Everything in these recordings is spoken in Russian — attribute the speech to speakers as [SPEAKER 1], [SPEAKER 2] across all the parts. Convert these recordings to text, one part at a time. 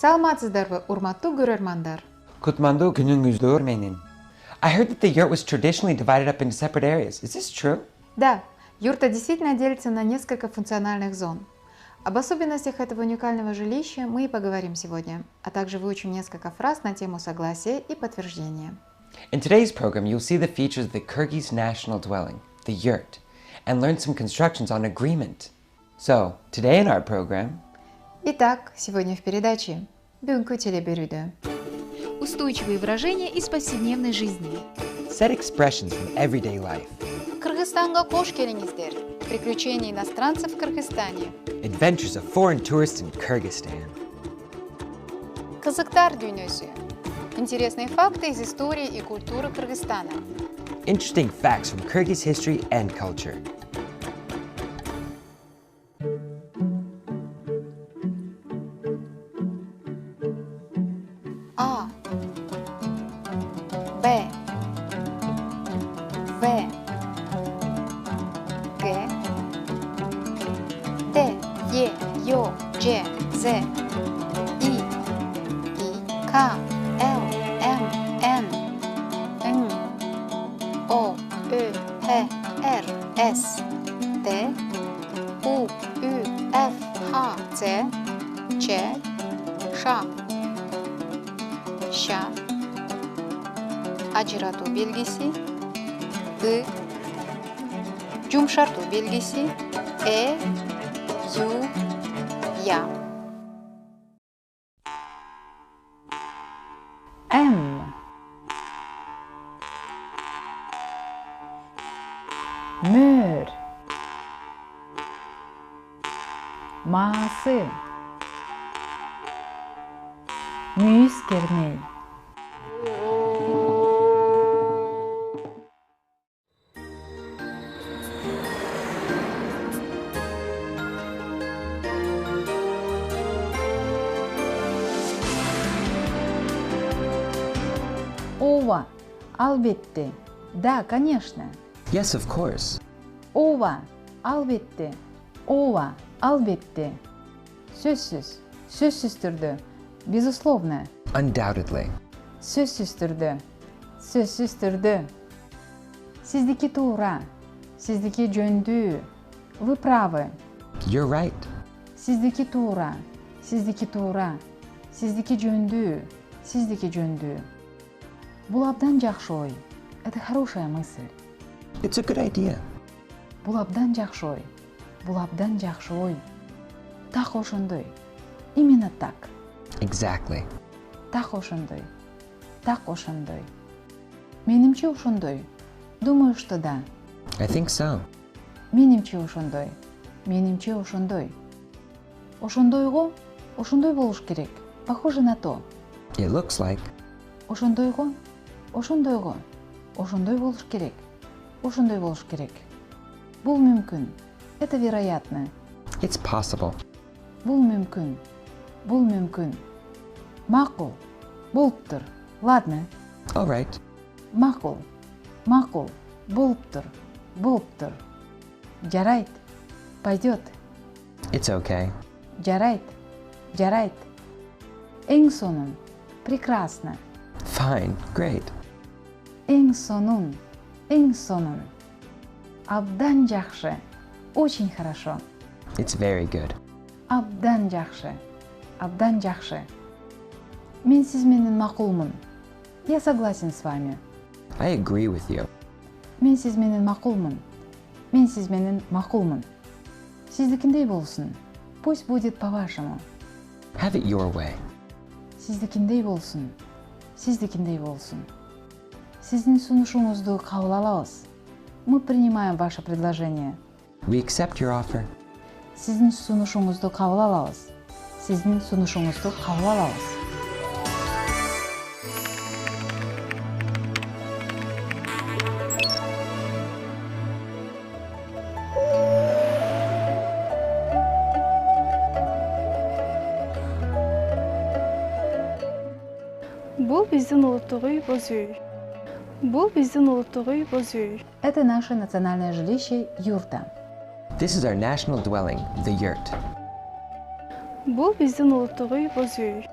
[SPEAKER 1] Саламатсыздарбы, урматтуу көрөрмандар.
[SPEAKER 2] Kutmandu gününgüzde örmenin. I heard that the yurt was traditionally divided up into separate areas. Is this true?
[SPEAKER 1] Да, юрта действительно делится на несколько функциональных зон. Об особенностях этого уникального жилища мы и поговорим сегодня, а также выучим несколько фраз на тему согласия и подтверждения.
[SPEAKER 2] In today's program, you'll see the features of the Kyrgyz national dwelling, the yurt, and learn some constructions on agreement. So, today in our program...
[SPEAKER 1] Итак, сегодня в передаче «Бүгүнкү телеберүүдө» устойчивые выражения из повседневной жизни.
[SPEAKER 2] Set expressions from everyday life.
[SPEAKER 1] Кыргызстанга кош келиңиздер. Приключения иностранцев в Кыргызстане.
[SPEAKER 2] Adventures of foreign tourists in Kyrgyzstan.
[SPEAKER 1] Кызыктар дүйнөсү. Интересные факты из истории и культуры Кыргызстана.
[SPEAKER 2] Interesting facts from Kyrgyz history and culture.
[SPEAKER 1] А, Б, В, Г, Д, Е, Ё, Ж, З, И, К, Л, М, Н, Н, О, Ö, П, Р, С, Т, У, Ü, F, Х, Ц, Ч, Ш, Ş, ajıratу belgisi, I, yumuşartу belgisi, E, Ю, Я.
[SPEAKER 3] М. Мөр. Масы. Мүйіз керней. Ова. Албетте. Да, конечно.
[SPEAKER 2] Yes, of course.
[SPEAKER 3] Ова. Албетте. Ова. Албетте. Сөзсіз. Сөзсіз түрде. Безусловно.
[SPEAKER 2] Undoubtedly.
[SPEAKER 3] Сөзсіз түрде. Сөзсіз түрде. Сиздики туура. Сиздики жөндүү. Вы правы.
[SPEAKER 2] You're right.
[SPEAKER 3] Сиздики туура. Сиздики туура. Сиздики жөндүү. Сиздики жөндүү. Бул абдан жакшы ой. Это хорошая мысль.
[SPEAKER 2] It's a good idea.
[SPEAKER 3] Бул абдан жакшы ой. Бул абдан жакшы ой. Так ошондой. Именно так.
[SPEAKER 2] Exactly.
[SPEAKER 3] Так ошондой. Так ошондой. Менимче ошондой. Думаю, что да.
[SPEAKER 2] I think so.
[SPEAKER 3] Менимче ошондой. Менимче ошондой. Ошондойго, ошондой болуш керек. Похоже на то.
[SPEAKER 2] It looks like.
[SPEAKER 3] Ошондойго, ошондойго, ошондой болуш керек. Ошондой болуш керек. Бул мүмкүн. Это вероятно.
[SPEAKER 2] It's possible.
[SPEAKER 3] Бул мүмкүн. Бул мүмкүн. Макул. Болуптур. Ладно.
[SPEAKER 2] All right.
[SPEAKER 3] Макул. Макул. Болуптур. Болуптур. Жарайт. Пойдет.
[SPEAKER 2] It's okay.
[SPEAKER 3] Жарайт. Жарайт. Эң сонун. Прекрасно.
[SPEAKER 2] Fine. Great.
[SPEAKER 3] Эң сонун. Эң сонун. Абдан жакшы. Очень хорошо.
[SPEAKER 2] It's very good.
[SPEAKER 3] Абдан жакшы. Абдан жакшы. Мен сиз менен макулмун. Я согласен с вами.
[SPEAKER 2] I agree with you.
[SPEAKER 3] Мен сиз менен макулмун. Мен сиз менен макулмун. Сиздикиндей болсун. Пусть будет по-вашему.
[SPEAKER 2] Have it your way.
[SPEAKER 3] Сиздикиндей болсун. Сиздикиндей болсун. Сиздин сунушуңузду кабыл алабыз. Мы принимаем ваше предложение.
[SPEAKER 2] We accept your offer.
[SPEAKER 3] Сиздин сунушуңузду кабыл алабыз. Сиздин сунушуңузду кабыл алабыз.
[SPEAKER 4] Бул биздин улуттук үй боз үй. Бул биздин улуттук үй боз үй.
[SPEAKER 3] Это наше национальное жилище юрта.
[SPEAKER 2] This is our national dwelling, the yurt.
[SPEAKER 4] Бул биздин улуттук үй боз үй.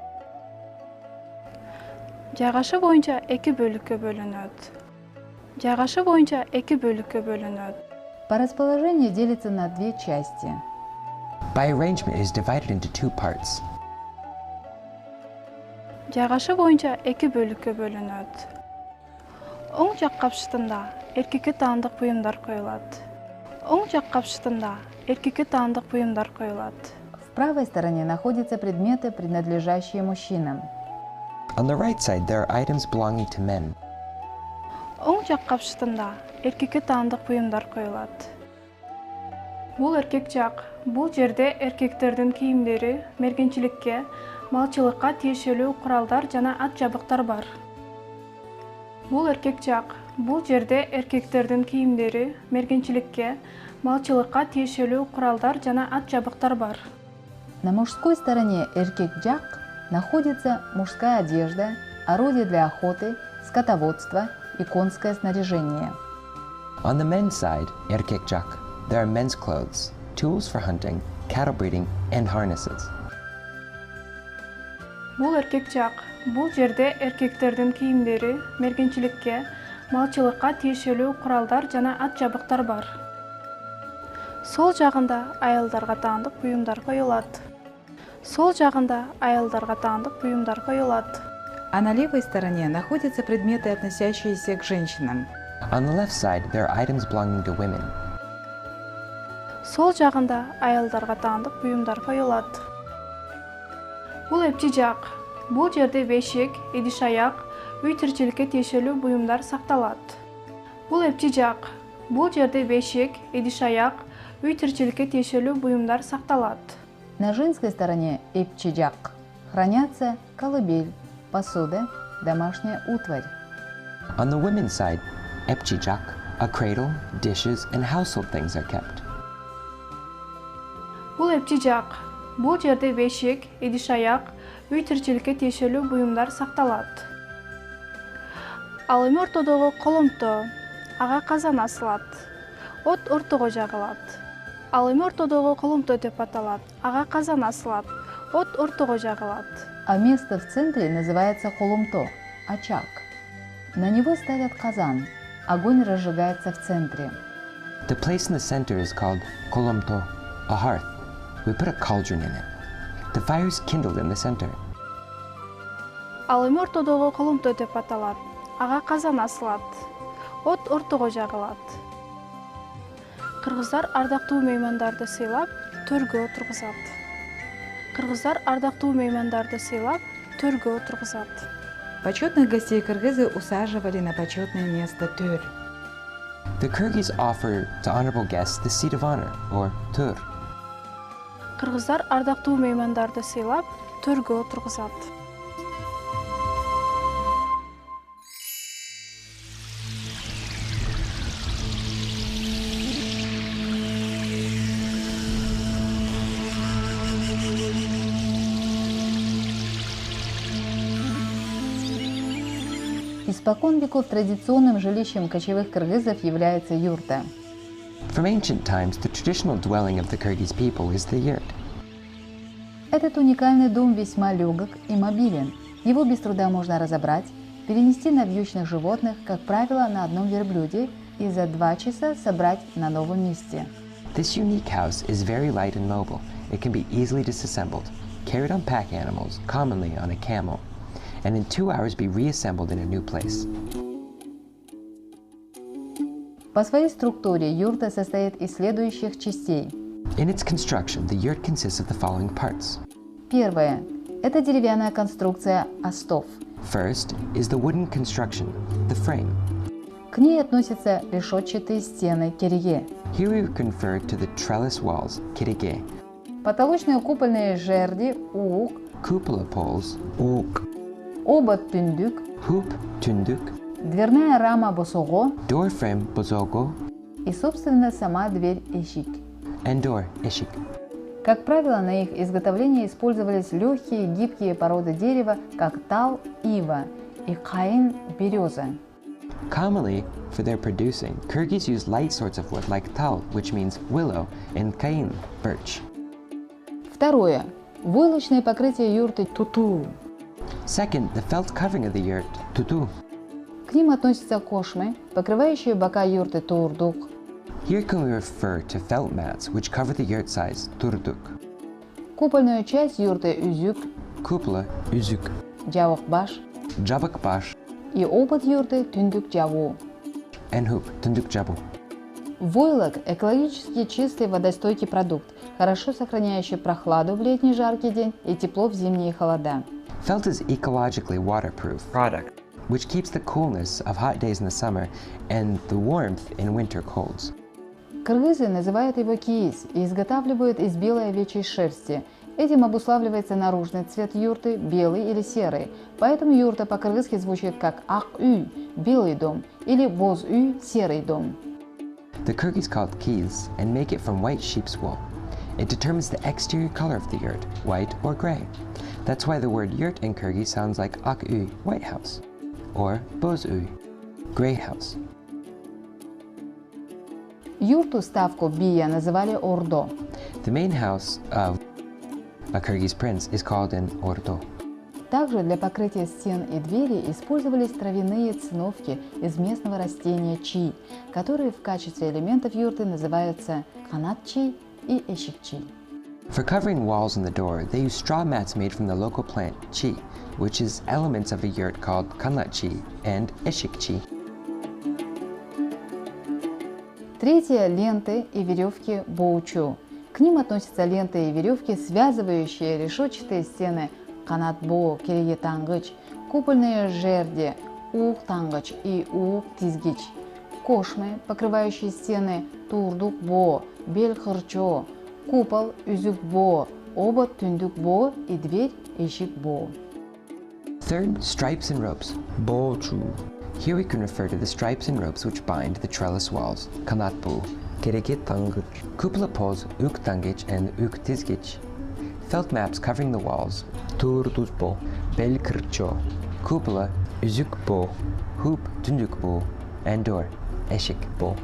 [SPEAKER 4] Жайгашы боюнча 2 бөлүккө бөлүнөт. Жайгашы боюнча 2 бөлүккө бөлүнөт.
[SPEAKER 3] По расположению делится на две части.
[SPEAKER 2] By arrangement, it is divided into 2 parts.
[SPEAKER 4] Жайгашы боюнча 2 бөлүккө бөлүнөт. Оң жак капшытында эркекке таандык буюмдар коюлат. Оң жак капшытында эркекке таандык буюмдар коюлат.
[SPEAKER 3] В правой стороне находятся предметы, принадлежащие мужчинам.
[SPEAKER 2] On the right side, there are items belonging to men.
[SPEAKER 4] Оң жак капшытында эркекке таандык буюмдар коюлат. Бул эркек жак. Бул жерде эркектердин кийимдери, мергенчиликке, малчылыкка тиешелүү куралдар жана ат жабыктар бар. Бул эркек жак. Бул жерде эркектердин кийимдери, мергенчиликке, малчылыкка тиешелүү куралдар жана ат жабыктар бар.
[SPEAKER 3] На мужской стороне эркек жак находится мужская одежда, орудия для охоты, скотоводства и конское снаряжение.
[SPEAKER 2] On the men's side, erkek jak, there are men's clothes, tools for hunting, cattle breeding, and harnesses.
[SPEAKER 4] Бул эркек жак. Бул жерде эркектердин кийимдери, мергенчиликке, малчылыкка тиешелүү куралдар жана ат жабыктар бар. Сол жагында аялдарга таандык буюмдар коюлат. Сол жагында аялдарга таандык буюмдар коюлат.
[SPEAKER 3] А на левой стороне находятся предметы, относящиеся к женщинам.
[SPEAKER 2] On the left side, there are items belonging to women.
[SPEAKER 4] Сол жагында аялдарга таандык буюмдар коюлат. Бул эпчи жак. Бул жерде бешик, идиш аяк, үй тиричиликке тиешелүү буюмдар сакталат. Бул эпчи жак. Бул жерде бешик, идиш аяк, үй тиричиликке тиешелүү буюмдар сакталат.
[SPEAKER 3] На женской стороне эпчиджак хранятся колыбель, посуда, домашняя утварь.
[SPEAKER 2] On the women's side, epchijak, a cradle, dishes, and household things are kept.
[SPEAKER 4] Бул эпчи жак. Бул жерде бешик, идиш аяк, үй тиричиликке тиешелүү буюмдар сакталат. Ал эми ортодогу коломто, ага казан асылат. От ортого жагылат. Ал эми ортодогу коломто деп аталат. Ага казан асылат. От ортого жагылат.
[SPEAKER 3] А место в центре называется холумто, очаг. На него ставят казан. Огонь разжигается в центре.
[SPEAKER 2] The place in the center is called kolomto, a hearth. We put a cauldron in it. The fire is kindled in the center.
[SPEAKER 4] Ал эми ортодогу коломто деп аталат. Ага казан асылат. От ортого жагылат. Кыргыздар ардактуу меймандарды сыйлап, төргө отургузат. Кыргыздар ардактуу меймандарды сыйлап, төргө отургузат.
[SPEAKER 3] Почетных гостей кыргызы усаживали на почетное место төр.
[SPEAKER 2] The Kyrgyz offer to honorable guests the seat of honor, or tur.
[SPEAKER 4] Кыргыздар ардактуу меймандарды сыйлап, төргө отургузат.
[SPEAKER 3] Испокон веков традиционным жилищем кочевых кыргызов является юрта.
[SPEAKER 2] From ancient times, the traditional dwelling of the Kyrgyz people is the yurt.
[SPEAKER 3] Этот уникальный дом весьма легок и мобилен. Его без труда можно разобрать, перенести на вьючных животных, как правило, на одном верблюде, и за 2 часа собрать на новом месте.
[SPEAKER 2] This unique house is very light and mobile. It can be easily disassembled, carried on pack animals, commonly on a camel, and in 2 hours be reassembled in a new place.
[SPEAKER 3] По своей структуре юрта состоит из следующих частей.
[SPEAKER 2] In its construction, the yurt consists of the following parts.
[SPEAKER 3] Первое – это деревянная конструкция остов.
[SPEAKER 2] First is the wooden construction, the frame.
[SPEAKER 3] К ней относятся решетчатые стены кереге,
[SPEAKER 2] Here we refer to the trellis walls, kirige,
[SPEAKER 3] потолочные купольные жерди ук,
[SPEAKER 2] cupola poles, uk,
[SPEAKER 3] обод түндүк,
[SPEAKER 2] hoop, tunduk,
[SPEAKER 3] дверная рама босого
[SPEAKER 2] door frame, bozogo,
[SPEAKER 3] и, собственно, сама дверь эщик.
[SPEAKER 2] and door, ishik.
[SPEAKER 3] Как правило, на их изготовление использовались легкие, гибкие породы дерева, как тал, ива и каин, береза.
[SPEAKER 2] Commonly, for their producing, Kyrgyz use light sorts of wood like tal, which means willow, and kain, birch.
[SPEAKER 3] Второе. Войлочное покрытие юрты туту.
[SPEAKER 2] Second, the felt covering of the yurt, tutu.
[SPEAKER 3] К ним относятся кошмы, покрывающие бока юрты турдук,
[SPEAKER 2] Here can we refer to felt mats which cover the yurt sides, turduk.
[SPEAKER 3] купольную часть юрты үзюк,
[SPEAKER 2] Kupla, üzük,
[SPEAKER 3] джавукбаш
[SPEAKER 2] jabakbash,
[SPEAKER 3] и обод юрты түндүк жабу.
[SPEAKER 2] and hoop, tunduk jabu.
[SPEAKER 3] Войлок – экологически чистый водостойкий продукт, хорошо сохраняющий прохладу в летний жаркий день и тепло в зимние холода.
[SPEAKER 2] Felt is ecologically waterproof product, which keeps the coolness of hot days in the summer and the warmth in winter colds.
[SPEAKER 3] Кыргызы называют его кииз и изготавливают из белой овечьей шерсти. Этим обуславливается наружный цвет юрты – белый или серый, поэтому юрта по-кыргызски звучит как ак-үй – белый дом или боз-үй – серый дом.
[SPEAKER 2] The Kyrgyz call it kiz and make it from white sheep's wool. It determines the exterior color of the yurt, white or gray. That's why the word yurt in Kyrgyz sounds like ak-ui, white house, or boz-ui, gray house.
[SPEAKER 3] Юрту ставку бия называли ордо.
[SPEAKER 2] The main house of a Kyrgyz prince is called an ordo.
[SPEAKER 3] Также для покрытия стен и двери использовались травяные циновки из местного растения чи, которые в качестве элементов юрты называются канат-чи и эшик-чи.
[SPEAKER 2] For covering walls and the door, they use straw mats made from the local plant chi, which is elements of a yurt called kanat chi and eshik chi.
[SPEAKER 3] Третье – ленты и веревки боучу. К ним относятся ленты и веревки, связывающие решетчатые стены канат-бо, кереге-тангыч, купольные жерди, ук-тангыч и ук-тизгич, кошмы, покрывающие стены турдук-бо, бель-хырчо, купол, үзюк-бо, обод, түндүк-бо и дверь, ишик-бо.
[SPEAKER 2] Third, stripes and ropes, bochu. Here we can refer to the stripes and ropes which bind the trellis walls, kanat-bu, kerege-tangıç, cupola poles, uk-tangıç and uk-tizgich. Felt maps covering the walls, turduzbo, bel-kırço, cupola, üzükbo, hoop, tundukbo, and door, eşikbo.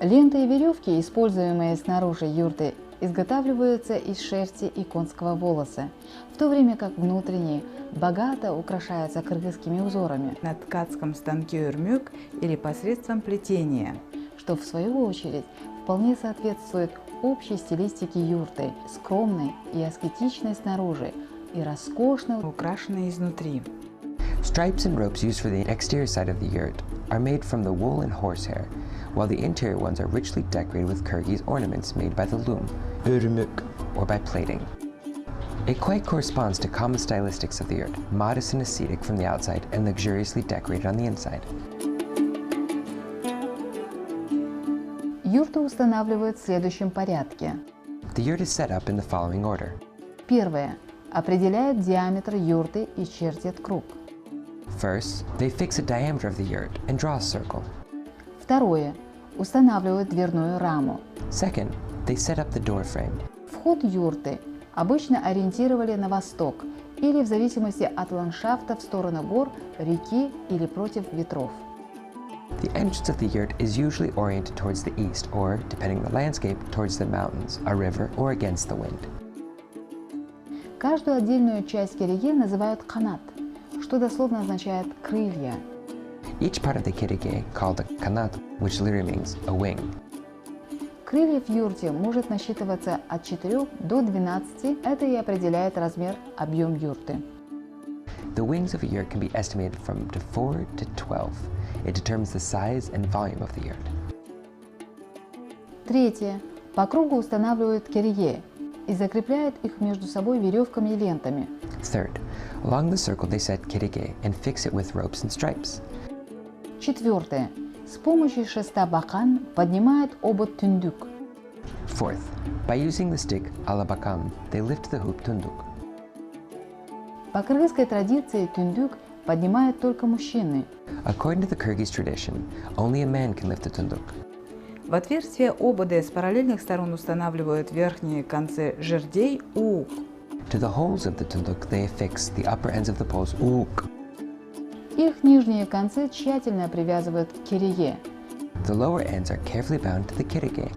[SPEAKER 3] Ленты и веревки, используемые снаружи юрты, изготавливаются из шерсти и конского волоса, в то время как внутренние богато украшаются кыргызскими узорами,
[SPEAKER 5] на ткацком станке урмюк или посредством плетения,
[SPEAKER 3] что в свою очередь вполне соответствует общей стилистике юрты, скромной и аскетичной снаружи и роскошно
[SPEAKER 5] украшенной изнутри.
[SPEAKER 2] Stripes and ropes used for the exterior side of the yurt are made from the wool and horsehair, while the interior ones are richly decorated with Kyrgyz ornaments made by the loom, örmük, or by plating. It quite corresponds to common stylistics of the yurt, modest and ascetic from the outside and luxuriously decorated on the inside.
[SPEAKER 3] Юрту устанавливают в следующем порядке.
[SPEAKER 2] The yurt is set up in the following order.
[SPEAKER 3] Первое. Определяют диаметр юрты и чертят круг.
[SPEAKER 2] First, they fix a diameter of the yurt and draw a circle.
[SPEAKER 3] Второе. Устанавливают дверную раму.
[SPEAKER 2] Second, they set up the door frame.
[SPEAKER 3] Вход юрты обычно ориентировали на восток или в зависимости от ландшафта в сторону гор, реки или против ветров.
[SPEAKER 2] The entrance of the yurt is usually oriented towards the east or, depending on the landscape, towards the mountains, a river, or against the wind.
[SPEAKER 3] Каждую отдельную часть кереге называют канат, что дословно означает крылья.
[SPEAKER 2] Each part of the kirige, called a kanat, which literally means a wing.
[SPEAKER 3] Крыльев в юрте может насчитываться от 4 до 12, это и определяет размер, объем юрты.
[SPEAKER 2] The wings of a yurt can be estimated from 4 to 12. It determines the size and volume of the yurt.
[SPEAKER 3] Третье. По кругу устанавливают кереге и закрепляют их между собой веревками и лентами.
[SPEAKER 2] Third, along the circle they set kirige and fix it with ropes and stripes.
[SPEAKER 3] Четвертое. С помощью шеста бакан поднимают обод түндүк.
[SPEAKER 2] Fourth, by using the stick alabakan, they lift the hoop tunduk.
[SPEAKER 3] По кыргызской традиции түндүк поднимают только мужчины.
[SPEAKER 2] According to the Kyrgyz tradition, only a man can lift a tunduk.
[SPEAKER 5] В отверстие обода с параллельных сторон устанавливают верхние концы жердей ук.
[SPEAKER 2] To the holes of the tunduk, they affix the upper ends of the poles uk.
[SPEAKER 3] Их нижние концы тщательно привязывают к кереге.
[SPEAKER 2] The lower ends are carefully bound to the kirige.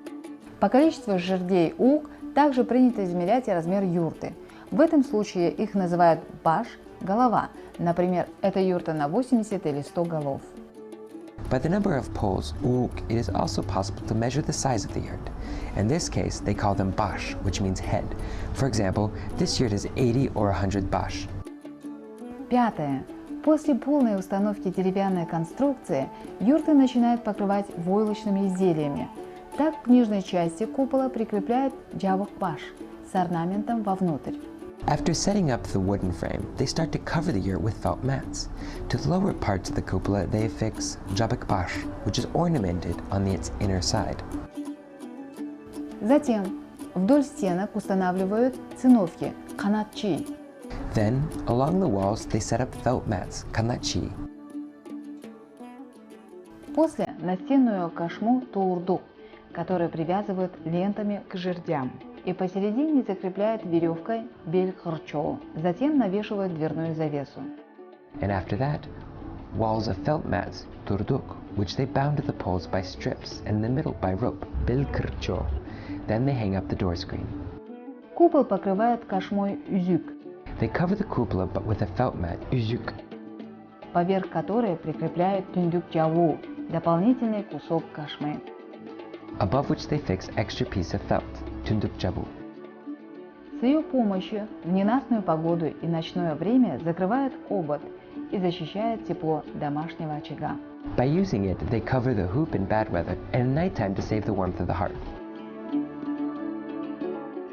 [SPEAKER 3] По количеству жердей ук Также принято измерять и размер юрты. В этом случае их называют баш – голова. Например, эта юрта на 80 или 100 голов.
[SPEAKER 2] By the number of poles, it is also possible to measure the size of the yurt. In this case, they call them bash, which means head. For example, this yurt is 80 or 100 bash.
[SPEAKER 3] Пятое. После полной установки деревянной конструкции юрты начинают покрывать войлочными изделиями. Так к нижней части купола прикрепляют джавок баш с орнаментом вовнутрь.
[SPEAKER 2] After setting up the wooden frame, they start to cover the yurt with felt mats. To the lower parts of the cupola, they affix jabak bash, which is ornamented on its inner side.
[SPEAKER 3] Затем вдоль стенок устанавливают циновки канатчи.
[SPEAKER 2] Then, along the walls, they set up felt mats, kanatchi.
[SPEAKER 3] После настенную кошму тулурдук, которую привязывают лентами
[SPEAKER 5] К жердям.
[SPEAKER 3] и посередине закрепляют веревкой бель-хрчо. Затем навешивают дверную завесу.
[SPEAKER 2] And after that, walls of felt mats, turduk, which they bound to the poles by strips and in the middle by rope, bilkircho. Then they hang up the door screen.
[SPEAKER 3] Купол покрывают кошмой юзюк,
[SPEAKER 2] They cover the cupola but with a felt mat, uzuk.
[SPEAKER 3] поверх которой прикрепляют тюндюк джаву, дополнительный кусок кошмы.
[SPEAKER 2] Above which they fix extra piece of felt, tunduk jabu.
[SPEAKER 3] С ее помощью в ненастную погоду и ночное время закрывают обод и защищают тепло домашнего очага.
[SPEAKER 2] By using it, they cover the hoop in bad weather and at nighttime to save the warmth of the hearth.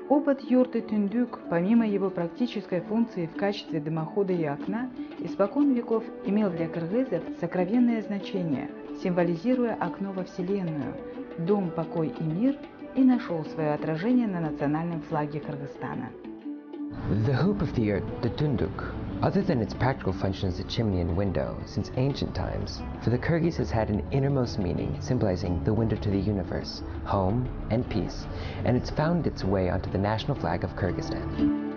[SPEAKER 5] Обод юрты тюндюк, помимо его практической функции в качестве дымохода и окна, испокон веков имел для кыргызов сокровенное значение, символизируя окно во Вселенную, дом, покой и мир, и нашел свое отражение на национальном флаге Кыргызстана.
[SPEAKER 2] The hoop of the yurt, the tunduk, other than its practical function as a chimney and window, since ancient times, for the Kyrgyz has had an innermost meaning, symbolizing the window to the universe, home, and peace, and it's found its way onto the national flag of Kyrgyzstan.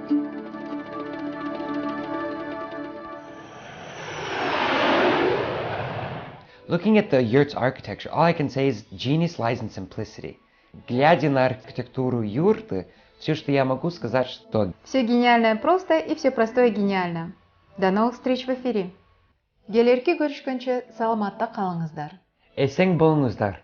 [SPEAKER 2] Looking at the yurt's architecture, all I can say is genius lies in simplicity. Глядя на архитектуру юрты, все, что я могу сказать, что
[SPEAKER 1] Все гениальное просто и все простое гениально. До новых встреч в эфире. Келерге көрүшкөнчө саламатта калыңыздар.
[SPEAKER 2] эсең болуңуздар.